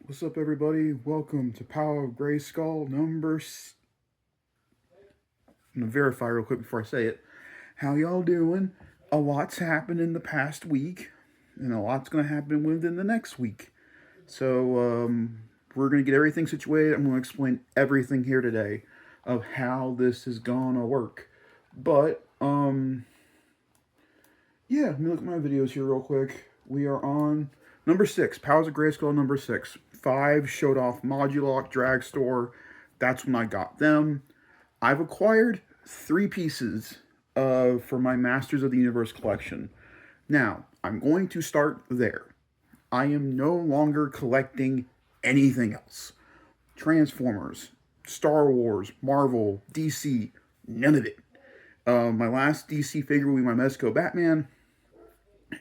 What's up, everybody? Welcome to Power of Grayskull number. I'm gonna verify real quick before I say it. How y'all doing? A lot's happened in the past week, and a lot's gonna happen within the next week. So we're gonna get everything situated. I'm gonna explain everything here today of how this is gonna work. But yeah, let me look at my videos here real quick. We are on number 6, Powers of Grayskull number 6. 5 showed off Modulock Drag Store. That's when I got them. I've acquired 3 pieces for my Masters of the Universe collection. Now, I'm going to start there. I am no longer collecting anything else. Transformers, Star Wars, Marvel, DC, none of it. My last DC figure will be my Mezco Batman,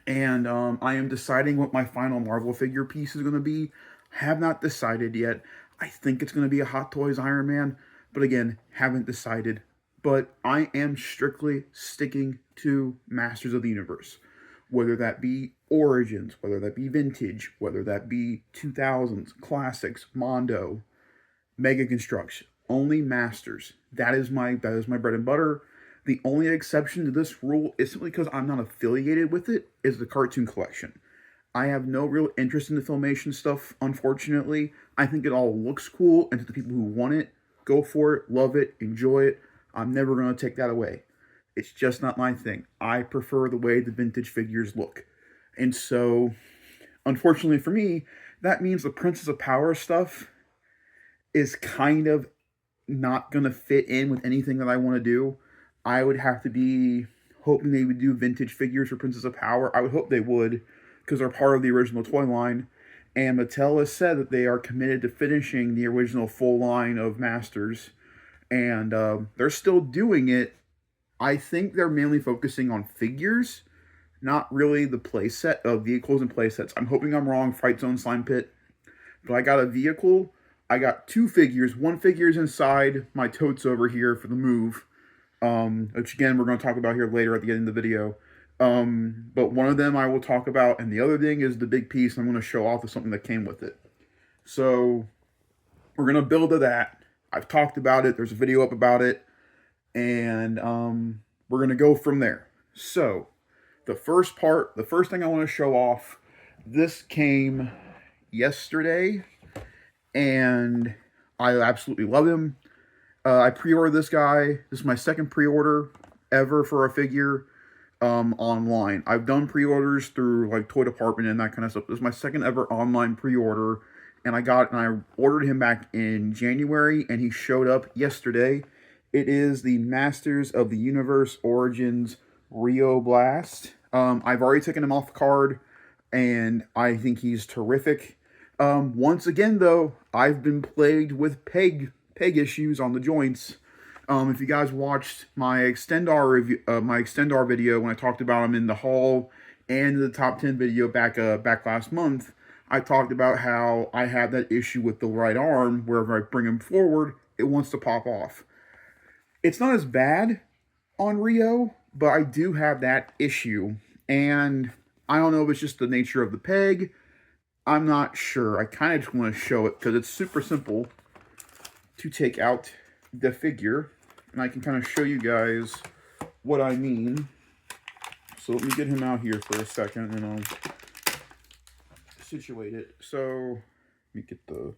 and I am deciding what my final Marvel figure piece is going to be. Have not decided yet. I think it's going to be a Hot Toys Iron Man, but again, haven't decided. But I am strictly sticking to Masters of the Universe, whether that be Origins, whether that be Vintage, whether that be 2000s, Classics, Mondo, Mega Construction. Only Masters. That is my bread and butter. The only exception to this rule is simply because I'm not affiliated with it, is the cartoon collection. I have no real interest in the Filmation stuff, unfortunately. I think it all looks cool, and to the people who want it, go for it, love it, enjoy it. I'm never going to take that away. It's just not my thing. I prefer the way the vintage figures look. And so, unfortunately for me, that means the Princess of Power stuff is kind of not going to fit in with anything that I want to do. I would have to be hoping they would do vintage figures for Princess of Power. I would hope they would, because they're part of the original toy line. And Mattel has said that they are committed to finishing the original full line of Masters. And they're still doing it. I think they're mainly focusing on figures, not really the playset of vehicles and playsets. I'm hoping I'm wrong, Fight Zone Slime Pit. But I got a vehicle. I got 2 figures. One figure is inside my totes over here for the move, which again we're going to talk about here later at the end of the video. But one of them I will talk about, and the other thing is the big piece I'm going to show off of something that came with it. So we're going to build to that. I've talked about it. There's a video up about it, and we're going to go from there. So the first thing I want to show off, this came yesterday, and I absolutely love him. I pre-ordered this guy. This is my second pre-order ever for a figure online. I've done pre-orders through like Toy Department and that kind of stuff. This is my second ever online pre-order, and I ordered him back in January, and he showed up yesterday. It is the Masters of the Universe Origins Rio Blast. I've already taken him off the card, and I think he's terrific. Once again, though, I've been plagued with peg issues on the joints. If you guys watched my Extendar review, my Extendar video when I talked about him in the haul and the top 10 video back last month, I talked about how I have that issue with the right arm. Wherever I bring him forward, it wants to pop off. It's not as bad on Rio, but I do have that issue, and I don't know if it's just the nature of the peg. I'm not sure. I kind of just want to show it because it's super simple to take out the figure, and I can kind of show you guys what I mean. So let me get him out here for a second, and I'll situate it. So let me get the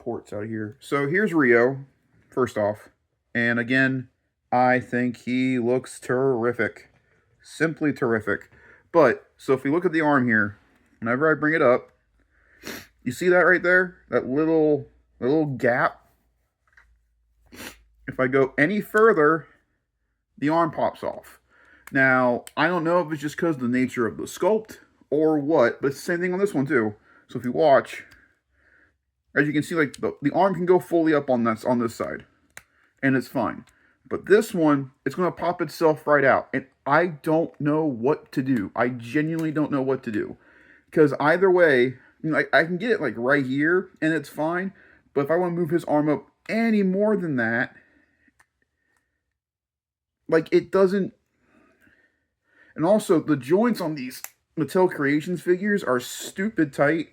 ports out of here. So here's Rio, first off, and again, I think he looks terrific, simply terrific. But so if we look at the arm here, whenever I bring it up, you see that right there, that little gap. If I go any further, the arm pops off. Now, I don't know if it's just because of the nature of the sculpt or what, but it's the same thing on this one too. So if you watch, as you can see, like the arm can go fully up on this side, and it's fine. But this one, it's going to pop itself right out, and I don't know what to do. I genuinely don't know what to do, because either way, you know, I can get it like right here, and it's fine. But if I want to move his arm up any more than that, like it doesn't. And also, the joints on these Mattel Creations figures are stupid tight.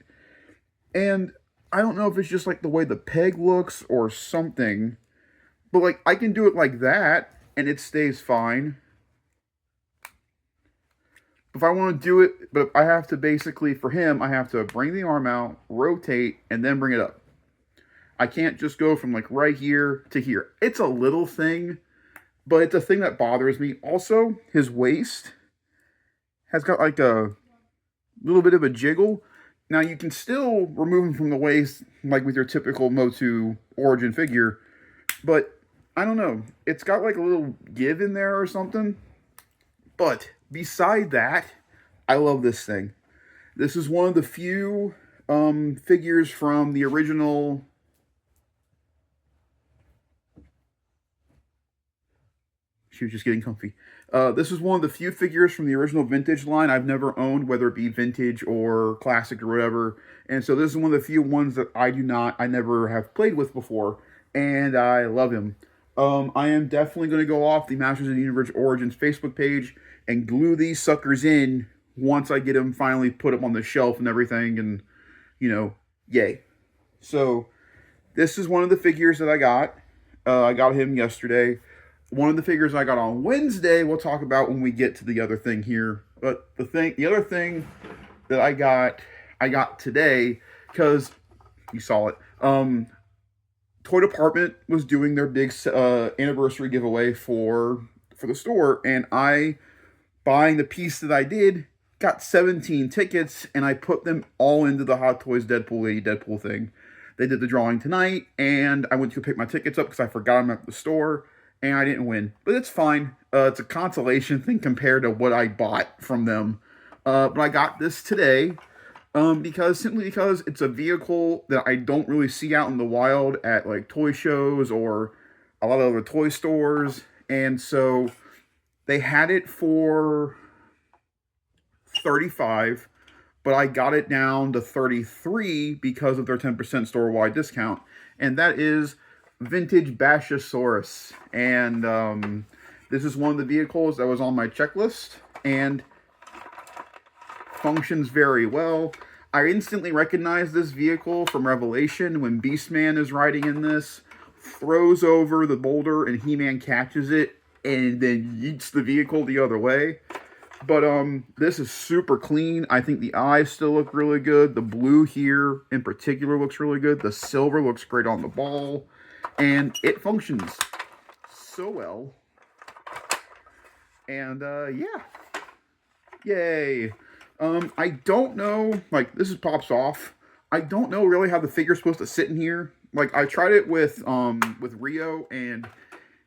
And I don't know if it's just like the way the peg looks or something, but like I can do it like that and it stays fine. If I want to do it, but I have to basically, for him, I have to bring the arm out, rotate, and then bring it up. I can't just go from like right here to here. It's a little thing, but it's a thing that bothers me. Also, his waist has got like a little bit of a jiggle. Now you can still remove him from the waist like with your typical Motu origin figure, but I don't know. It's got like a little give in there or something. But beside that, I love this thing. This is one of the few figures from the original. She was just getting comfy. This is one of the few figures from the original vintage line I've never owned, whether it be vintage or classic or whatever. And so this is one of the few ones that I never have played with before, and I love him. I am definitely going to go off the Masters of the Universe Origins Facebook page and glue these suckers in once I get them finally put them on the shelf and everything, and yay. So this is one of the figures that I got. I got him yesterday. One of the figures I got on Wednesday, we'll talk about when we get to the other thing here. But the other thing that I got today, because you saw it. Toy Department was doing their big anniversary giveaway for the store, and I, buying the piece that I did, got 17 tickets, and I put them all into the Hot Toys Deadpool thing. They did the drawing tonight, and I went to pick my tickets up because I forgot them at the store, and I didn't win. But it's fine. It's a consolation thing compared to what I bought from them. But I got this today simply because it's a vehicle that I don't really see out in the wild at like toy shows or a lot of other toy stores. And so they had it for $35, but I got it down to $33 because of their 10% store-wide discount. And that is vintage Bashosaurus. And this is one of the vehicles that was on my checklist and functions very well. I instantly recognize this vehicle from Revelation when Beastman is riding in this, throws over the boulder and He-Man catches it and then yeets the vehicle the other way. But this is super clean. I think the eyes still look really good. The blue here in particular looks really good. The silver looks great on the ball. And it functions so well. And yeah. Yay. I don't know, like, this is pops off. I don't know really how the figure's supposed to sit in here. Like, I tried it with Rio, and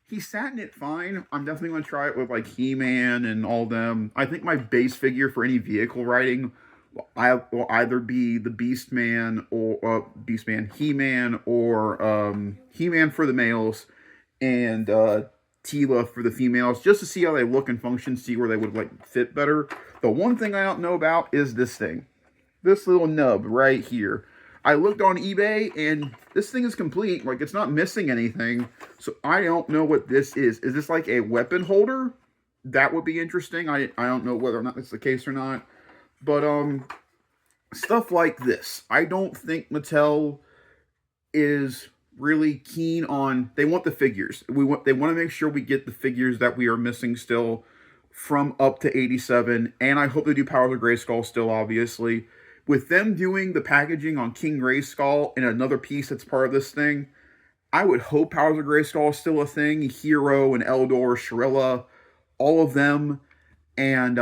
he sat in it fine. I'm definitely going to try it with, like, He-Man and all them. I think my base figure for any vehicle riding will either be the Beastman or He-Man, or He-Man for the males, and Tila for the females, just to see how they look and function, see where they would like fit better. The one thing I don't know about is this thing. This little nub right here. I looked on eBay and this thing is complete. Like, it's not missing anything. So I don't know what this is. Is this like a weapon holder? That would be interesting. I don't know whether or not that's the case or not. But stuff like this. I don't think Mattel is really keen on. They want the figures. They want to make sure we get the figures that we are missing still from up to 87, and I hope they do Powers of Grayskull still, obviously. With them doing the packaging on King Grayskull and another piece that's part of this thing, I would hope Powers of Grayskull is still a thing. Hero and Eldor, Shirilla, all of them, and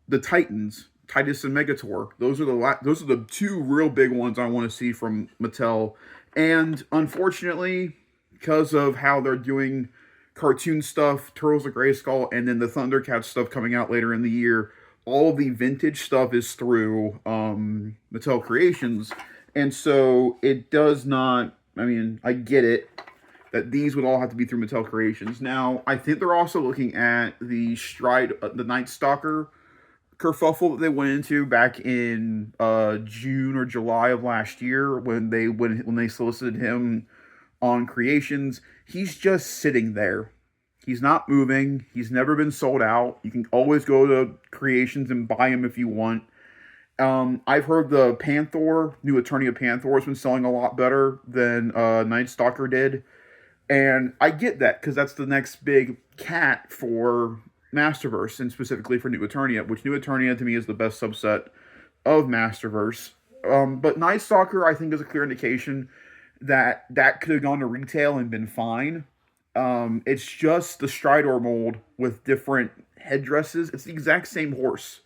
the Titans, Titus and Megator. Those are the two real big ones I want to see from Mattel. And unfortunately, because of how they're doing cartoon stuff, Turtles of Grayskull, and then the Thundercats stuff coming out later in the year, all the vintage stuff is through Mattel Creations. And so it does not, I mean, I get it that these would all have to be through Mattel Creations. Now, I think they're also looking at the the Night Stalker kerfuffle that they went into back in June or July of last year when they solicited him on Creations. He's just sitting there. He's not moving. He's never been sold out. You can always go to Creations and buy him if you want. I've heard the Panther, new Eternia Panther, has been selling a lot better than Night Stalker did. And I get that because that's the next big cat for Masterverse and specifically for New Eternia, which New Eternia to me is the best subset of Masterverse. But Night Stalker, I think, is a clear indication that that could have gone to retail and been fine. It's just the Stridor mold with different headdresses. It's the exact same horse.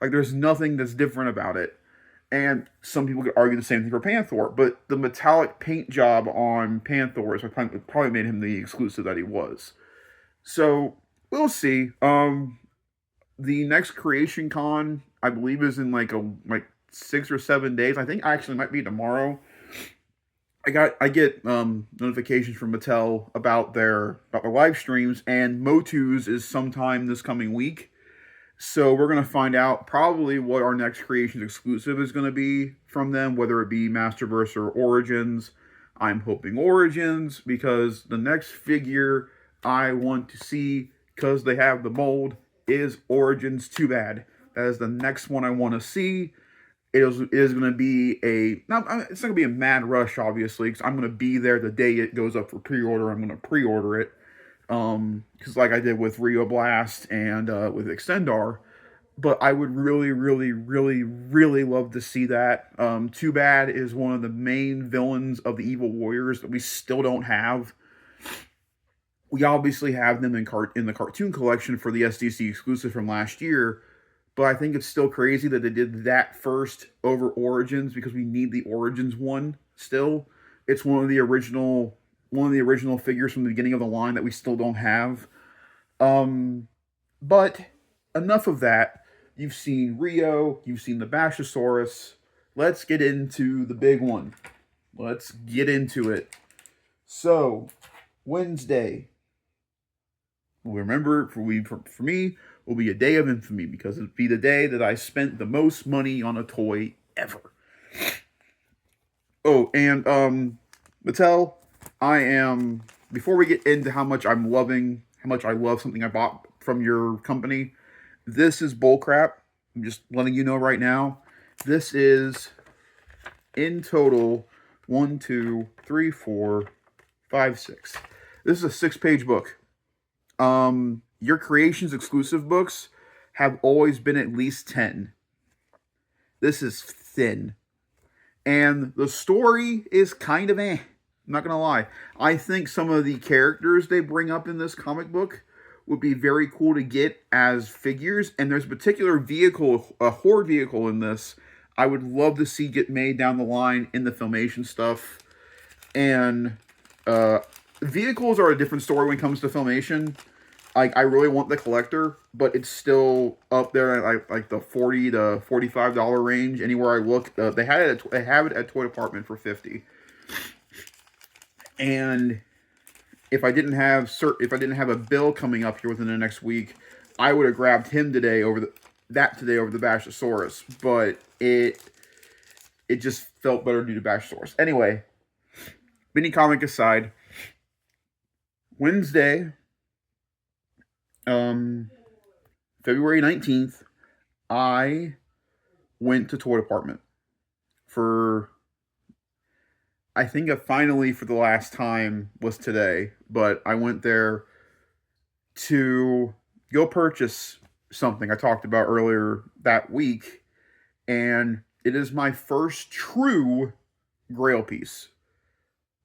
Like, there's nothing that's different about it. And some people could argue the same thing for Panther, but the metallic paint job on Panther is what probably made him the exclusive that he was. So we'll see. The next Creation Con, I believe, is in like 6 or 7 days. I think actually might be tomorrow. I get notifications from Mattel about their live streams, and Motu's is sometime this coming week. So we're gonna find out probably what our next Creations exclusive is gonna be from them, whether it be Masterverse or Origins. I'm hoping Origins because the next figure I want to see, because they have the mold, is Origins. Too bad. That is the next one I want to see. It is going to be it's not going to be a mad rush, obviously, because I'm going to be there the day it goes up for pre-order. I'm going to pre-order it, because like I did with Rio Blast and with Extendar. But I would really, really, really, really love to see that. Too Bad is one of the main villains of the Evil Warriors that we still don't have. We obviously have them in the cartoon collection for the SDC exclusive from last year, but I think it's still crazy that they did that first over Origins because we need the Origins one still. It's one of the original figures from the beginning of the line that we still don't have. But enough of that. You've seen Rio, you've seen the Bashosaurus. Let's get into the big one. Let's get into it. So, Wednesday. Remember, for me, will be a day of infamy because it'll be the day that I spent the most money on a toy ever. Oh, and Mattel, before we get into how much I love something I bought from your company, this is bullcrap. I'm just letting you know right now. This is, in total, 1, 2, 3, 4, 5, 6. This is a 6-page book. Your Creations exclusive books have always been at least 10. This is thin. And the story is kind of I'm not gonna lie. I think some of the characters they bring up in this comic book would be very cool to get as figures. And there's a particular vehicle, a Horde vehicle in this, I would love to see get made down the line in the Filmation stuff. And vehicles are a different story when it comes to Filmation. I really want the collector, but it's still up there at like the $40 to $45 range. Anywhere I look, they have it at Toy Department for $50. And if I didn't have a bill coming up here within the next week, I would have grabbed him today over the Bashosaurus. But it just felt better due to Bashosaurus. Anyway, mini comic aside, Wednesday, February 19th, I went to Toy Department for, I think finally for the last time was today, but I went there to go purchase something I talked about earlier that week, and it is my first true Grail piece.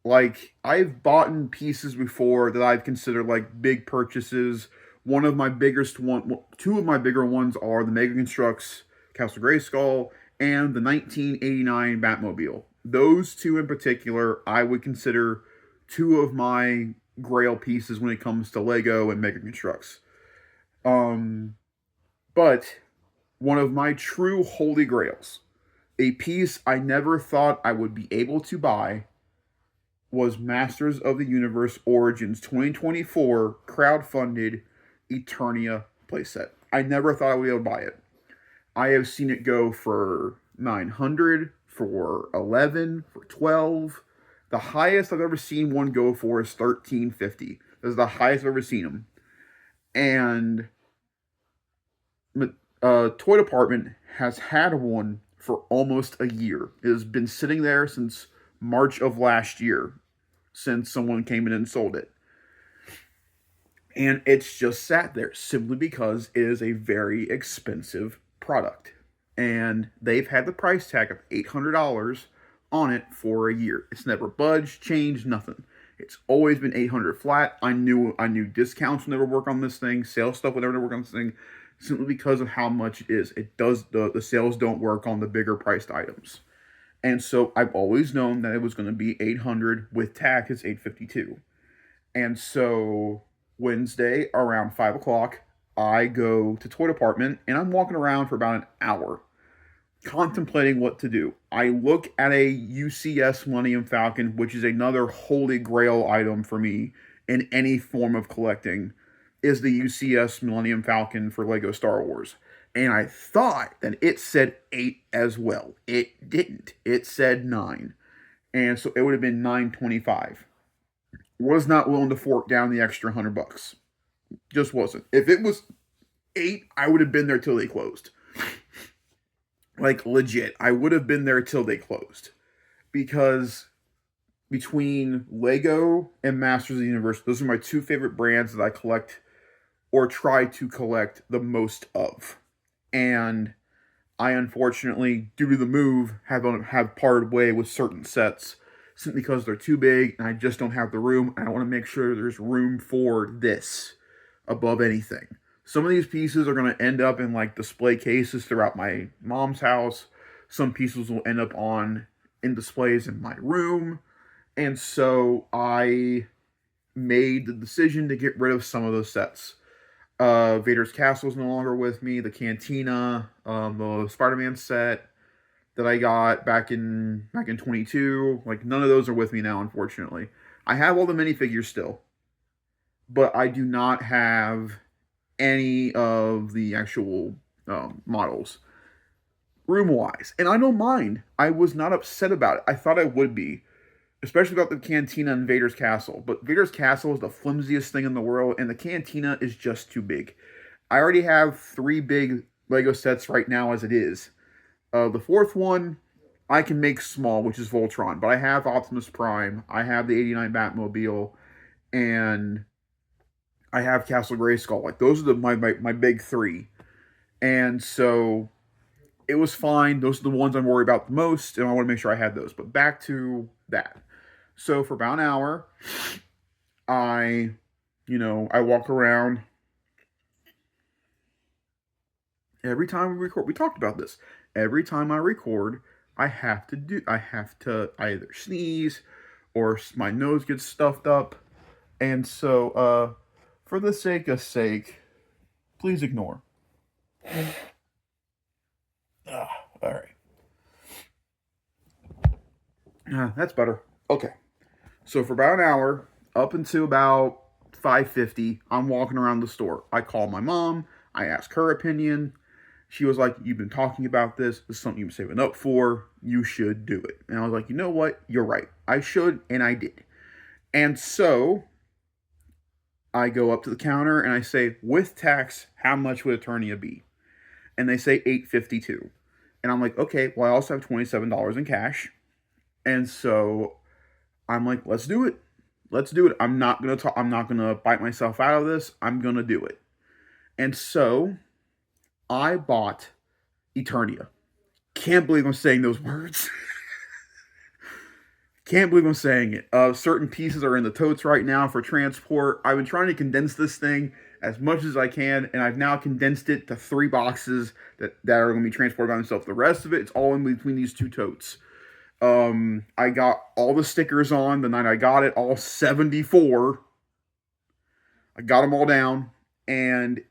Like, I've bought pieces before that I've considered like big purchases. Two of my bigger ones are the Mega Construx Castle Grayskull and the 1989 Batmobile. Those two in particular, I would consider two of my Grail pieces when it comes to Lego and Mega Construx. But one of my true holy grails, a piece I never thought I would be able to buy, was Masters of the Universe Origins 2024 crowdfunded Eternia playset. I never thought I would be able to buy it. I have seen it go for $900, for $11, for $12. The highest I've ever seen one go for is $13.50. This is the highest I've ever seen them. And Toy Department has had one for almost a year. It has been sitting there since March of last year, since someone came in and sold it. And it's just sat there simply because it is a very expensive product. And they've had the price tag of $800 on it for a year. It's never budged, changed, nothing. It's always been 800 flat. I knew discounts would never work on this thing. Sales stuff would never work on this thing, simply because of how much it is. It does the sales don't work on the bigger priced items. And so I've always known that it was going to be 800 with tax. It's 852. And so Wednesday around 5 o'clock, I go to toy department and I'm walking around for about an hour contemplating what to do. I look at a UCS Millennium Falcon, which is another holy grail item for me in any form of collecting, is the UCS Millennium Falcon for Lego Star Wars. And I thought that it said 8 as well. It didn't. It said 9. And so it would have been 925. Was not willing to fork down the extra $100. Just wasn't. If it was 8, I would have been there till they closed. Like, legit. I would have been there till they closed. Because between Lego and Masters of the Universe, those are my two favorite brands that I collect or try to collect the most of. And I unfortunately, due to the move, have parted way with certain sets simply because they're too big and I just don't have the room. And I want to make sure there's room for this above anything. Some of these pieces are going to end up in like display cases throughout my mom's house. Some pieces will end up in displays in my room. And so I made the decision to get rid of some of those sets. Vader's Castle is no longer with me. The Cantina, the Spider-Man set that I got back in 22, like none of those are with me now, unfortunately. I have all the minifigures still, but I do not have any of the actual models room-wise. And I don't mind. I was not upset about it. I thought I would be, especially about the Cantina and Vader's Castle. But Vader's Castle is the flimsiest thing in the world, and the Cantina is just too big. I already have 3 big Lego sets right now as it is. The 4th one, I can make small, which is Voltron. But I have Optimus Prime, I have the 89 Batmobile, and I have Castle Grayskull. Like, those are my big 3. And so it was fine. Those are the ones I'm worried about the most, and I want to make sure I had those. But back to that. So for about an hour, I walk around. Every time we record, we talked about this. Every time I record, I have to either sneeze or my nose gets stuffed up. And so, for the sake, please ignore. All right. That's better. Okay. So for about an hour, up until about 5:50, I'm walking around the store. I call my mom. I ask her opinion. She was like, "You've been talking about this. This is something you've been saving up for. You should do it." And I was like, "You know what? You're right. I should," and I did. And so I go up to the counter and I say, "With tax, how much would Eternia be?" And they say $852. And I'm like, "Okay, well, I also have $27 in cash." And so I'm like, "Let's do it. Let's do it. I'm not gonna bite myself out of this. I'm gonna do it." And so I bought Eternia. Can't believe I'm saying those words. Can't believe I'm saying it. Certain pieces are in the totes right now for transport. I've been trying to condense this thing as much as I can, and I've now condensed it to 3 boxes that are going to be transported by themselves. The rest of it, it's all in between these 2 totes. I got all the stickers on the night I got it, all 74. I got them all down, and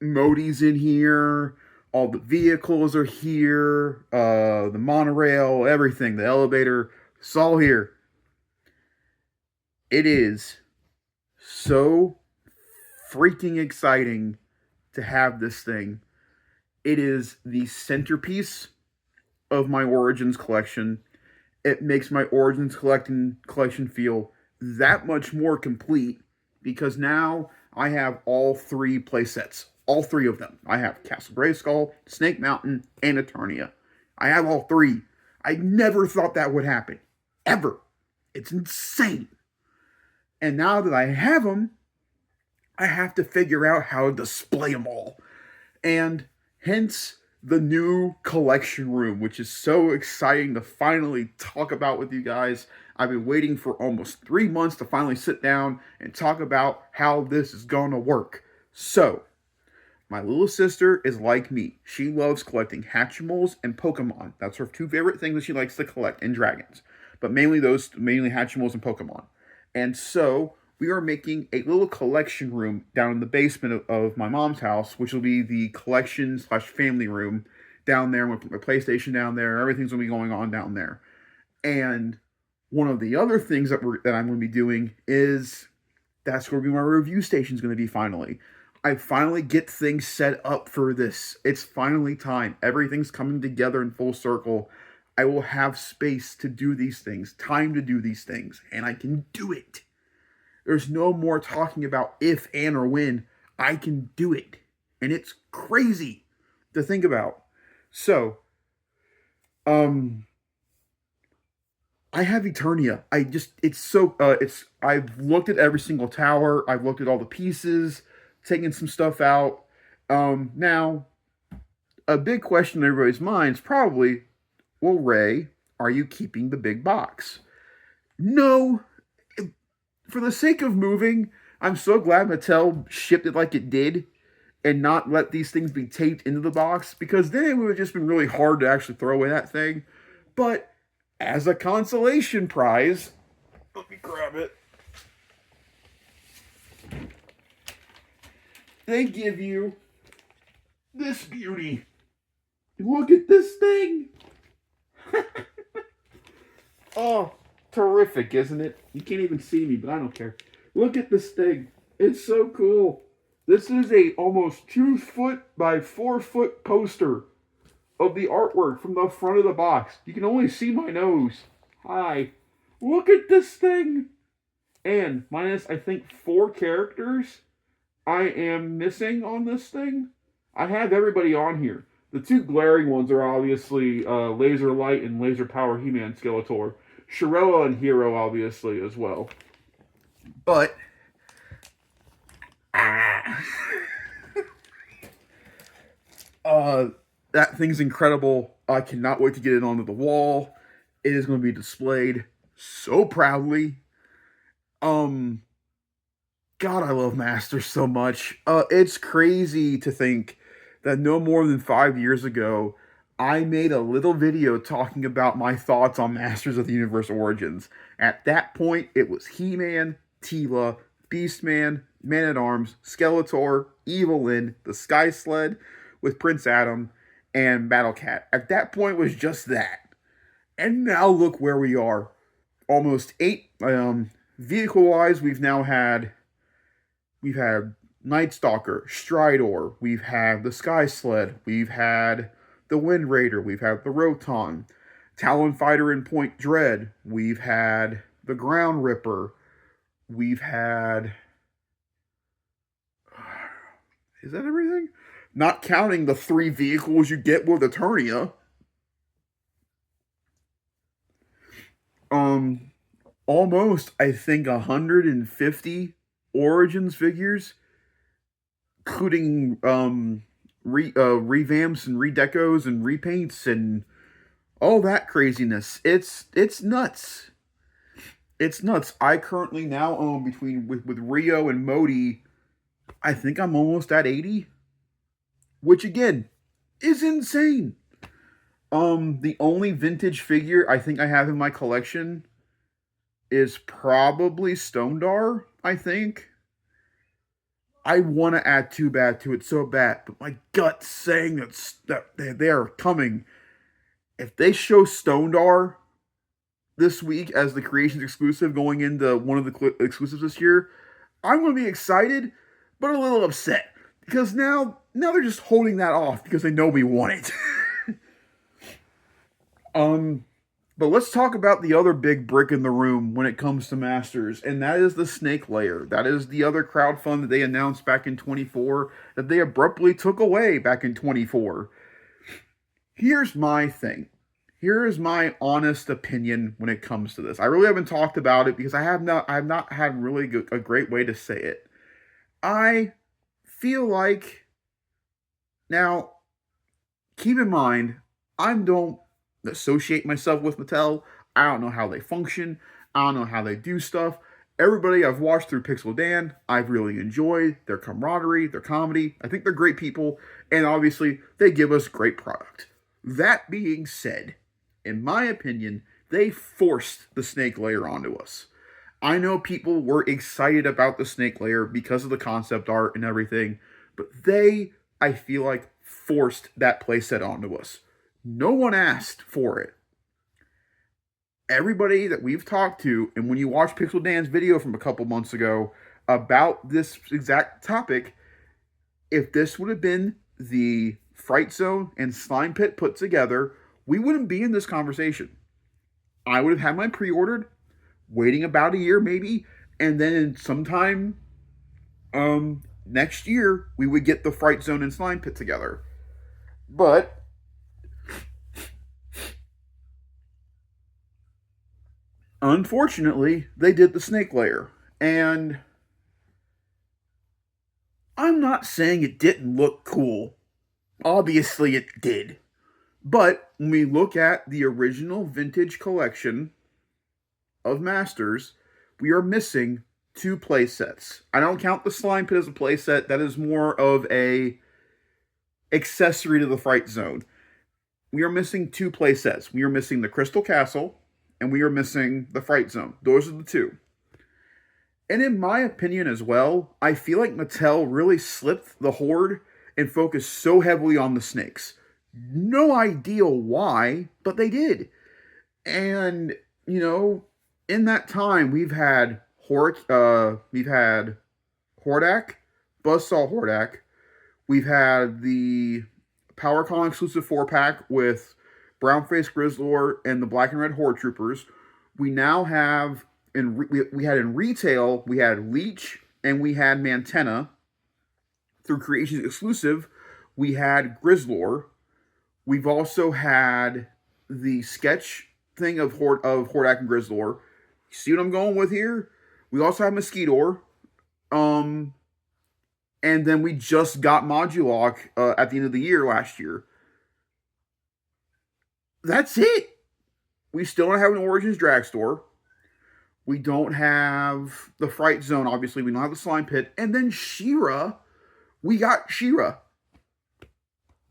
Modi's in here. All the vehicles are here. The monorail, everything, the elevator, it's all here. It is so freaking exciting to have this thing. It is the centerpiece of my Origins collection. It makes my Origins collection feel that much more complete because now I have all 3 playsets all three of them. I have Castle Grayskull, Snake Mountain, and Eternia. I have all three. I never thought that would happen. Ever. It's insane. And now that I have them, I have to figure out how to display them all. And hence the new collection room, which is so exciting to finally talk about with you guys. I've been waiting for almost 3 months to finally sit down and talk about how this is going to work. So, my little sister is like me. She loves collecting Hatchimals and Pokemon. That's her two favorite things that she likes to collect, and dragons. But mainly Hatchimals and Pokemon. And so, we are making a little collection room down in the basement of my mom's house, which will be the collection/family room down there. I'm going to put my PlayStation down there. Everything's going to be going on down there. And one of the other things that I'm going to be doing is that's going to be my review station's going to be finally. I finally get things set up for this. It's finally time. Everything's coming together in full circle. I will have space to do these things, time to do these things, and I can do it. There's no more talking about if, and, or when. I can do it. And it's crazy to think about. So, I have Eternia. I've looked at every single tower. I've looked at all the pieces, taken some stuff out. Now, a big question in everybody's minds probably, well, Ray, are you keeping the big box? No. For the sake of moving, I'm so glad Mattel shipped it like it did and not let these things be taped into the box, because then it would have just been really hard to actually throw away that thing. But as a consolation prize, let me grab it. They give you this beauty. Look at this thing. Oh, terrific, isn't it? You can't even see me, but I don't care. Look at this thing. It's so cool. This is a almost 2 foot by 4 foot poster of the artwork from the front of the box. You can only see my nose. Hi. Look at this thing. And minus, I think, 4 characters I am missing on this thing. I have everybody on here. The 2 glaring ones are obviously Laser Light and Laser Power He-Man Skeletor. Shirella and Hero, obviously, as well. But that thing's incredible. I cannot wait to get it onto the wall. It is going to be displayed so proudly. God, I love Masters so much. It's crazy to think that no more than 5 years ago, I made a little video talking about my thoughts on Masters of the Universe Origins. At that point, it was He-Man, Teela, Beastman, Man-at-Arms, Skeletor, Evelyn, the Sky Sled with Prince Adam, and Battle Cat. At that point, it was just that. And now look where we are. Almost 8, vehicle-wise, we've had Night Stalker, Stridor, we've had the Sky Sled, we've had the Wind Raider, we've had the Roton, Talon Fighter and Point Dread, we've had the Ground Ripper, we've had... Is that everything? Not counting the 3 vehicles you get with Eternia. Almost, I think, 150 Origins figures, including revamps and redecos and repaints and all that craziness. It's nuts. It's nuts. I currently now own with Rio and Modi, I think I'm almost at 80, which again is insane. The only vintage figure I think I have in my collection is probably Stondar, I think. I want to add Too Bad to it so bad, but my gut's saying that they are coming. If they show Stondar this week as the Creations exclusive going into one of the exclusives this year, I'm going to be excited, but a little upset. Because now they're just holding that off because they know we want it. But let's talk about the other big brick in the room when it comes to Masters, and that is the Snake Layer. That is the other crowdfund that they announced back in 24 that they abruptly took away back in 24. Here's my thing. Here is my honest opinion when it comes to this. I really haven't talked about it because I have not had really a great way to say it. I feel like, now, keep in mind, I don't associate myself with Mattel. I don't know how they function. I don't know how they do stuff. Everybody I've watched through Pixel Dan, I've really enjoyed their camaraderie, their comedy. I think they're great people, and obviously, they give us great product. That being said, in my opinion, they forced the Snake Layer onto us. I know people were excited about the Snake Layer because of the concept art and everything, but they, I feel like, forced that playset onto us. No one asked for it. Everybody that we've talked to, and when you watch Pixel Dan's video from a couple months ago about this exact topic, if this would have been the Fright Zone and Slime Pit put together, we wouldn't be in this conversation. I would have had mine pre-ordered, waiting about a year maybe, and then sometime next year we would get the Fright Zone and Slime Pit together. But unfortunately, they did the Snake Layer, and I'm not saying it didn't look cool. Obviously it did. But when we look at the original vintage collection of Masters, we are missing 2 playsets. I don't count the Slime Pit as a playset. That is more of a accessory to the Fright Zone. We are missing 2 playsets. We are missing the Crystal Castle, and we are missing the Fright Zone. Those are the 2. And in my opinion as well, I feel like Mattel really slipped the Horde and focused so heavily on the snakes. No idea why, but they did. And, you know, in that time, we've had Hordak, Buzzsaw Hordak. We've had the PowerCon exclusive 4-pack with Brownface Grizzlor and the Black and Red Horde Troopers. We now have, we had in retail, we had Leech and we had Mantenna. Through Creations exclusive, we had Grizzlor. We've also had the sketch thing of Hordak and Grizzlor. You see what I'm going with here? We also have Mosquitor. And then we just got Modulok at the end of the year last year. That's it. We still don't have an Origins Dragstore. We don't have the Fright Zone, obviously. We don't have the Slime Pit. And then She-Ra. We got She-Ra.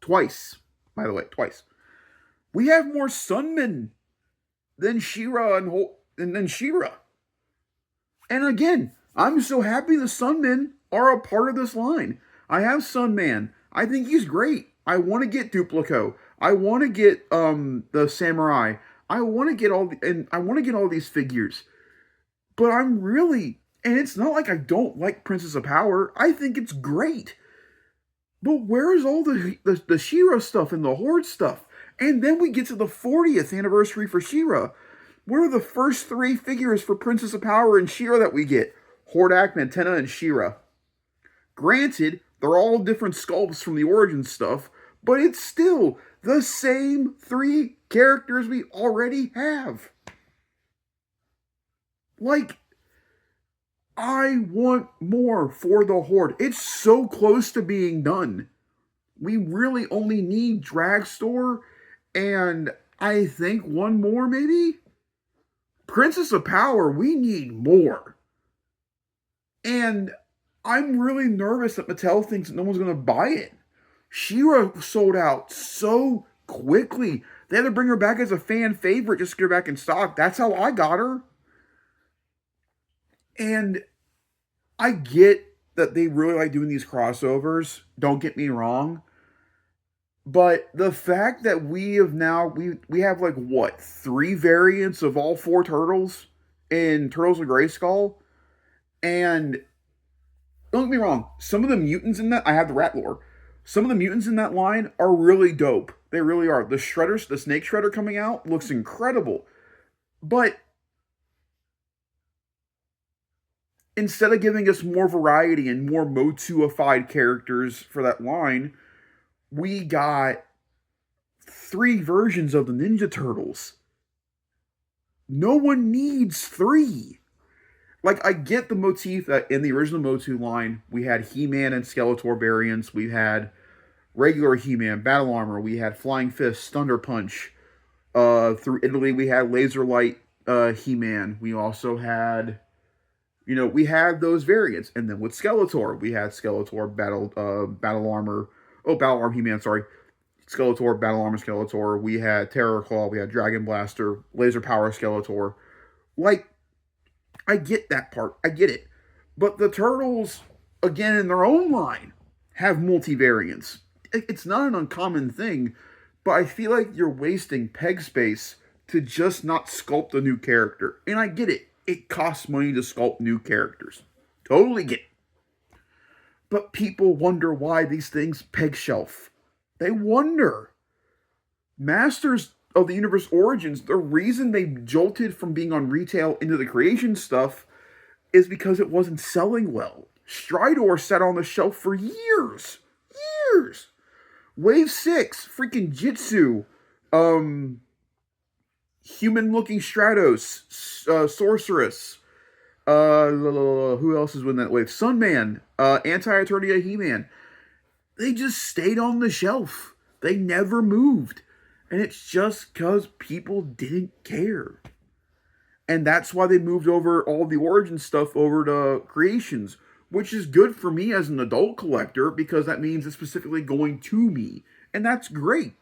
Twice. By the way, twice. We have more Sunmen than She-Ra and then She-Ra. And again, I'm so happy the Sunmen are a part of this line. I have Sunman. I think he's great. I want to get Duplico. I want to get the Samurai. I want to get all these figures. But I'm really, and it's not like I don't like Princess of Power. I think it's great. But where's all the She-Ra stuff and the Horde stuff? And then we get to the 40th anniversary for She-Ra. What are the first 3 figures for Princess of Power and She-Ra that we get? Hordak, Mantenna, and She-Ra. Granted, they're all different sculpts from the Origins stuff, but it's still the same 3 characters we already have. Like, I want more for the Horde. It's so close to being done. We really only need Dragstore and I think one more maybe? Princess of Power, we need more. And I'm really nervous that Mattel thinks no one's going to buy it. She-Ra sold out so quickly. They had to bring her back as a fan favorite just to get her back in stock. That's how I got her. And I get that they really like doing these crossovers. Don't get me wrong. But the fact that we have now, we have like, what, 3 variants of all 4 turtles in Turtles of Grayskull? And don't get me wrong, some of the mutants in that, I have the Rat Lore. Some of the mutants in that line are really dope. They really are. The Snake Shredder coming out looks incredible. But instead of giving us more variety and more Motu-ified characters for that line, we got 3 versions of the Ninja Turtles. No one needs 3. Like, I get the motif that in the original Motu line, we had He-Man and Skeletor variants, we had regular He-Man, Battle Armor, we had Flying Fist, Thunder Punch. Through Italy, we had Laser Light He-Man. We also had, we had those variants. And then with Skeletor, we had Skeletor, Battle Armor. Oh, Battle Armor He-Man, sorry. Skeletor, Battle Armor Skeletor. We had Terror Claw, we had Dragon Blaster, Laser Power Skeletor. Like, I get that part. I get it. But the Turtles, again, in their own line, have multi-variants. It's not an uncommon thing, but I feel like you're wasting peg space to just not sculpt a new character. And I get it. It costs money to sculpt new characters. Totally get it. But people wonder why these things peg shelf. They wonder. Masters of the Universe Origins, the reason they jolted from being on retail into the creation stuff is because it wasn't selling well. Stridor sat on the shelf for years. Years. Wave 6, freaking Jitsu, human-looking Stratos, Sorceress, who else is in that wave? Sunman, Anti-Eternia He-Man. They just stayed on the shelf. They never moved. And it's just because people didn't care. And that's why they moved over all the origin stuff over to Creations, which is good for me as an adult collector because that means it's specifically going to me. And that's great.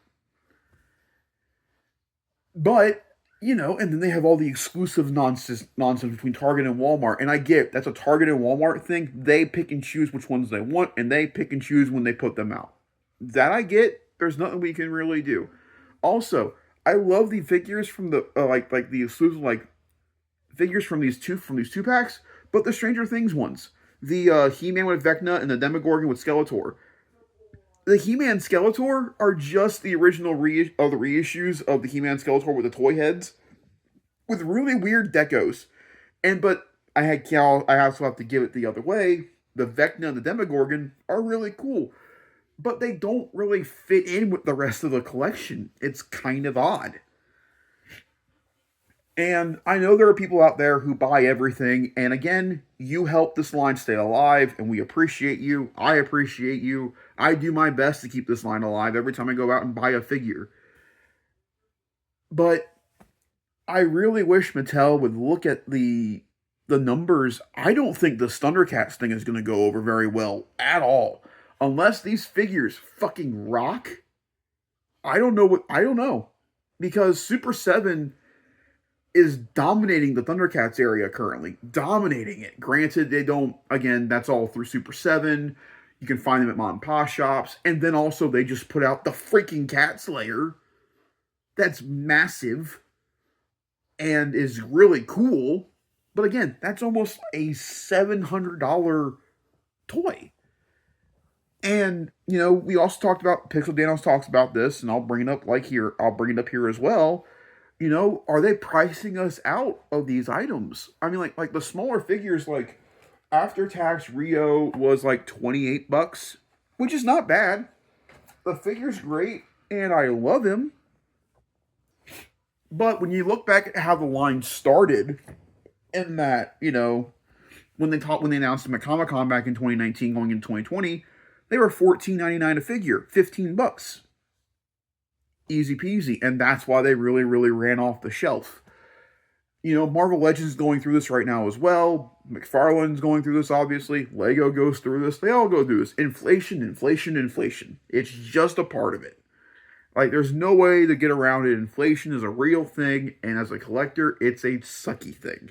But, and then they have all the exclusive nonsense between Target and Walmart. And I get that's a Target and Walmart thing. They pick and choose which ones they want, and they pick and choose when they put them out. That I get. There's nothing we can really do. Also, I love the figures from the like the exclusive figures from these two packs, but the Stranger Things ones, the He-Man with Vecna and the Demogorgon with Skeletor. The He-Man Skeletor are just the original reissues of the He-Man Skeletor with the toy heads, with really weird decos. But I also have to give it the other way. The Vecna and the Demogorgon are really cool, but they don't really fit in with the rest of the collection. It's kind of odd. And I know there are people out there who buy everything, and again, you help this line stay alive, and we appreciate you. I appreciate you. I do my best to keep this line alive every time I go out and buy a figure. But I really wish Mattel would look at the numbers. I don't think the Thundercats thing is going to go over very well at all. Unless these figures fucking rock. I don't know. Because Super 7 is dominating the Thundercats area currently. Dominating it. Granted, they don't, again, that's all through Super 7. You can find them at mom and pop shops. And then also they just put out the freaking Cat Slayer. That's massive. And is really cool. But again, that's almost a $700 toy. And, we also talked about, Pixel Danos talks about this, and I'll bring it up here as well. Are they pricing us out of these items? I mean, like the smaller figures, like after tax Rio was like $28, which is not bad. The figure's great, and I love him. But when you look back at how the line started, and that, when they announced them at Comic-Con back in 2019, going into 2020, they were $14.99 a figure, $15. Easy peasy. And that's why they really, really ran off the shelf. Marvel Legends is going through this right now as well. McFarlane's going through this, obviously. Lego goes through this. They all go through this. Inflation. It's just a part of it. Like, there's no way to get around it. Inflation is a real thing, and as a collector, it's a sucky thing.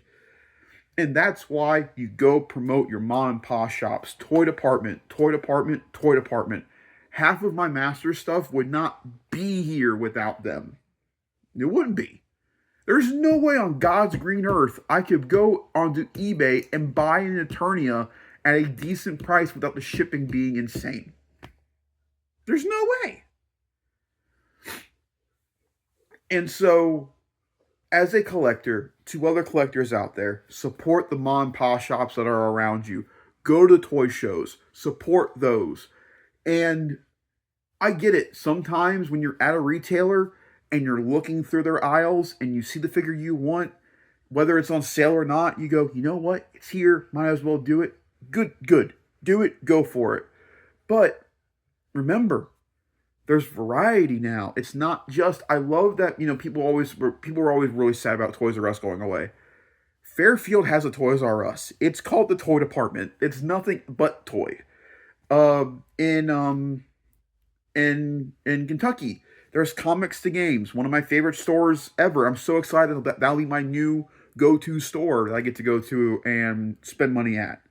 And that's why you go promote your mom and pop shops. Toy department. Half of my master stuff would not be here without them. It wouldn't be. There's no way on God's green earth I could go onto eBay and buy an Eternia at a decent price without the shipping being insane. There's no way. And so, as a collector, to other collectors out there, support the mom and pop shops that are around you. Go to toy shows, support those. And I get it. Sometimes when you're at a retailer and you're looking through their aisles and you see the figure you want, whether it's on sale or not, you go, you know what? It's here. Might as well do it. Good, good. Do it. Go for it. But remember, there's variety now. It's not just. I love that people were always really sad about Toys R Us going away. Fairfield has a Toys R Us. It's called the toy department. It's nothing but toy. In Kentucky, there's Comics to Games, one of my favorite stores ever. I'm so excited that that'll be my new go-to store that I get to go to and spend money at.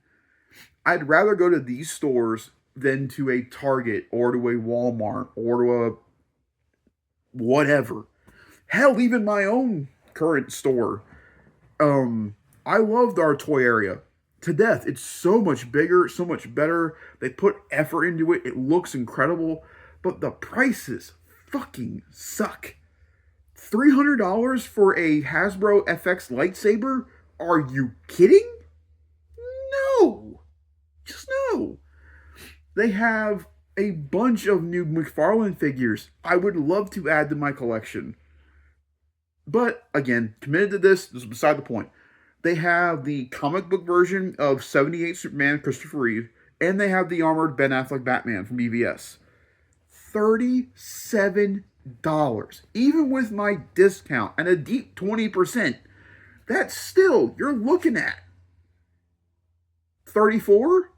I'd rather go to these stores than to a Target or to a Walmart or to a whatever. Hell, even my own current store. I loved our toy area to death. It's so much bigger, so much better. They put effort into it. It looks incredible, but the prices fucking suck. $300 for a Hasbro FX lightsaber? Are you kidding? No. Just no. They have a bunch of new McFarlane figures I would love to add to my collection. But, again, committed to this is beside the point. They have the comic book version of 78 Superman Christopher Reeve, and they have the armored Ben Affleck Batman from BVS. $37. Even with my discount and a deep 20%, that's still, you're looking at 34?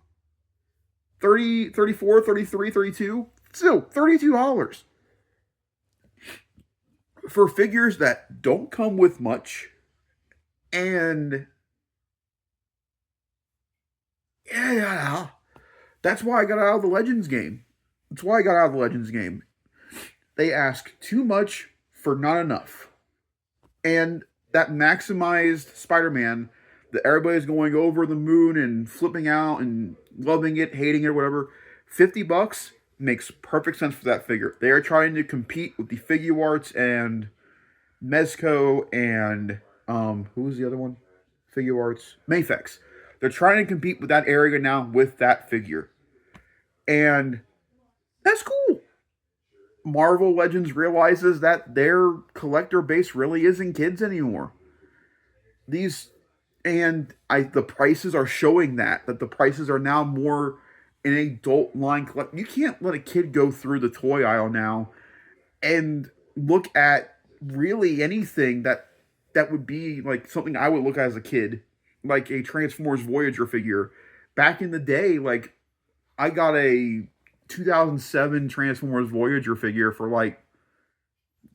30, 34, 33, 32? Still, $32. For figures that don't come with much, and yeah, that's why I got out of the Legends game. They ask too much for not enough. And that maximized Spider-Man that everybody's going over the moon and flipping out and loving it, hating it, whatever, $50 makes perfect sense for that figure. They are trying to compete with the Figuarts and Mezco and who was the other one? Figuarts, Mafex. They're trying to compete with that area now with that figure. And that's cool. Marvel Legends realizes that their collector base really isn't kids anymore. The prices are showing that the prices are now more an adult line collect. You can't let a kid go through the toy aisle now and look at really anything that would be like something I would look at as a kid, like a Transformers Voyager figure. Back in the day, like I got a 2007 Transformers Voyager figure for like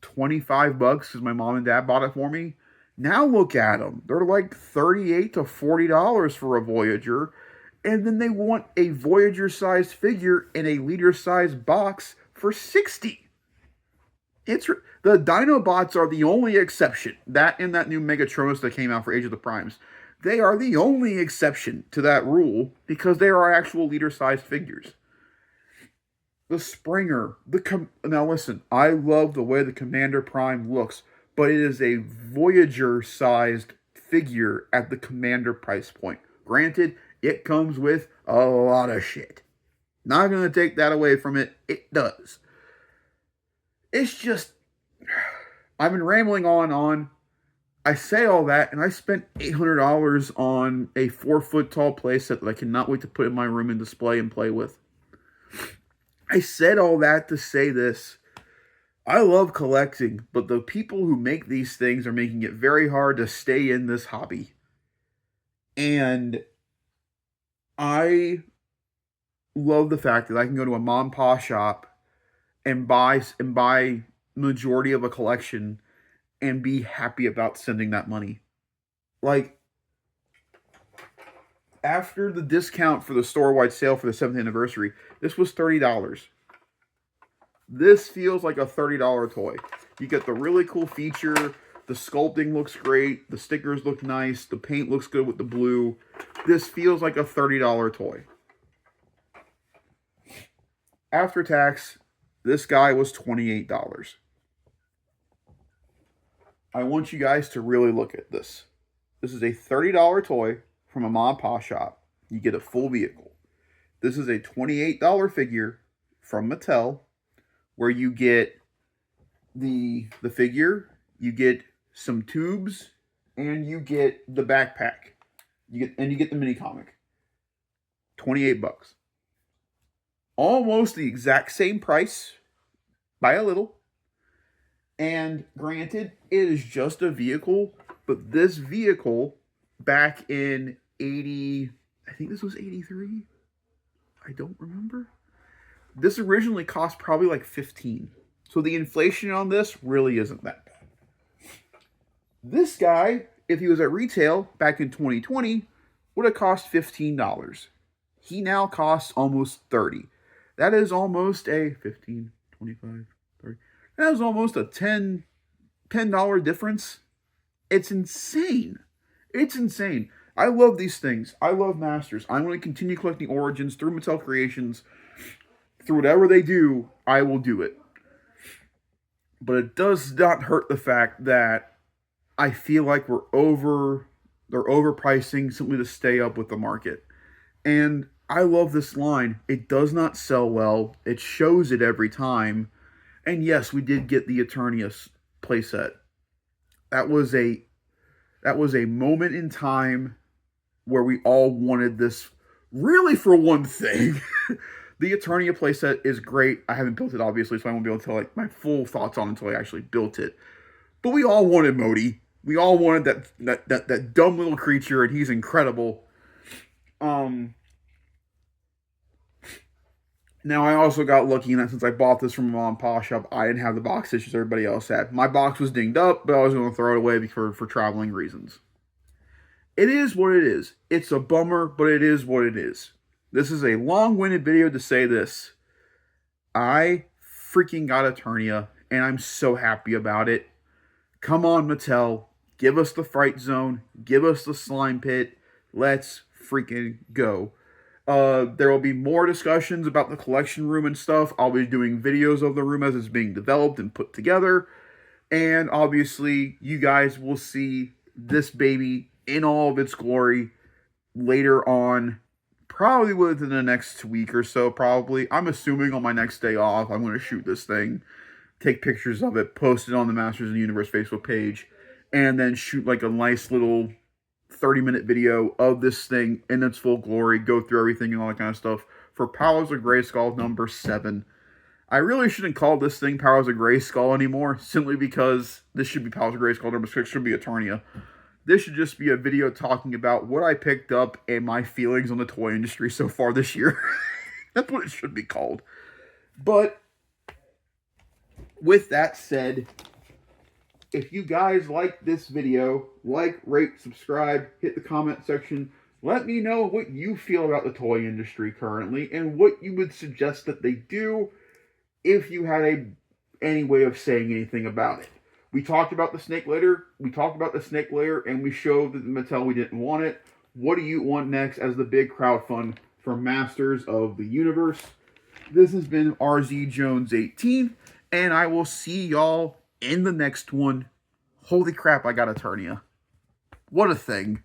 $25 because my mom and dad bought it for me. Now look at them. They're like $38 to $40 for a Voyager. And then they want a Voyager-sized figure in a liter-sized box for $60. The Dinobots are the only exception. That and that new Megatronus that came out for Age of the Primes. They are the only exception to that rule because they are actual liter-sized figures. The Springer. Now listen, I love the way the Commander Prime looks, but it is a Voyager-sized figure at the Commander price point. Granted, it comes with a lot of shit. Not going to take that away from it. It does. It's just, I've been rambling on. I say all that, and I spent $800 on a 4-foot tall playset that I cannot wait to put in my room and display and play with. I said all that to say this. I love collecting, but the people who make these things are making it very hard to stay in this hobby. And I love the fact that I can go to a mom and pop shop and buy majority of a collection and be happy about sending that money. Like, after the discount for the store-wide sale for the 7th anniversary, this was $30. This feels like a $30 toy. You get the really cool feature. The sculpting looks great. The stickers look nice. The paint looks good with the blue. This feels like a $30 toy. After tax, this guy was $28. I want you guys to really look at this. This is a $30 toy from a mom and pop shop. You get a full vehicle. This is a $28 figure from Mattel, where you get the figure, you get some tubes, and you get the backpack. You get the mini comic. 28 bucks. Almost the exact same price by a little. And granted, it is just a vehicle, but this vehicle back in 80, I think this was 83. I don't remember. This originally cost probably like 15. So the inflation on this really isn't that bad. This guy, if he was at retail back in 2020, would have cost $15. He now costs almost 30. That is almost a 15, 25, 30. That is almost a $10 difference. It's insane. It's insane. I love these things. I love Masters. I'm going to continue collecting Origins through Mattel Creations. Through whatever they do, I will do it. But it does not hurt the fact that I feel like they're overpricing simply to stay up with the market. And I love this line. It does not sell well. It shows it every time. And yes, we did get the Eternia playset. That was a moment in time where we all wanted this really for one thing. The Eternia playset is great. I haven't built it, obviously, so I won't be able to tell like my full thoughts on it until I actually built it. But we all wanted Modi. We all wanted that dumb little creature, and he's incredible. Now, I also got lucky in that since I bought this from a mom and pop shop, I didn't have the box issues everybody else had. My box was dinged up, but I was going to throw it away for traveling reasons. It is what it is. It's a bummer, but it is what it is. This is a long-winded video to say this. I freaking got Eternia, and I'm so happy about it. Come on, Mattel. Give us the Fright Zone. Give us the Slime Pit. Let's freaking go. There will be more discussions about the collection room and stuff. I'll be doing videos of the room as it's being developed and put together. And obviously, you guys will see this baby in all of its glory later on. Probably within the next week or so, probably. I'm assuming on my next day off, I'm going to shoot this thing, take pictures of it, post it on the Masters of the Universe Facebook page, and then shoot like a nice little 30-minute video of this thing in its full glory, go through everything and all that kind of stuff for Powers of Grayskull number 7. I really shouldn't call this thing Powers of Grayskull anymore, simply because this should be Powers of Grayskull number 6, should be Eternia. This should just be a video talking about what I picked up and my feelings on the toy industry so far this year. That's what it should be called. But with that said, if you guys like this video, like, rate, subscribe, hit the comment section. Let me know what you feel about the toy industry currently and what you would suggest that they do if you had any way of saying anything about it. We talked about the snake layer. And we showed that Mattel we didn't want it. What do you want next as the big crowdfund for Masters of the Universe? This has been RZ Jones 18, and I will see y'all in the next one. Holy crap, I got Eternia. What a thing.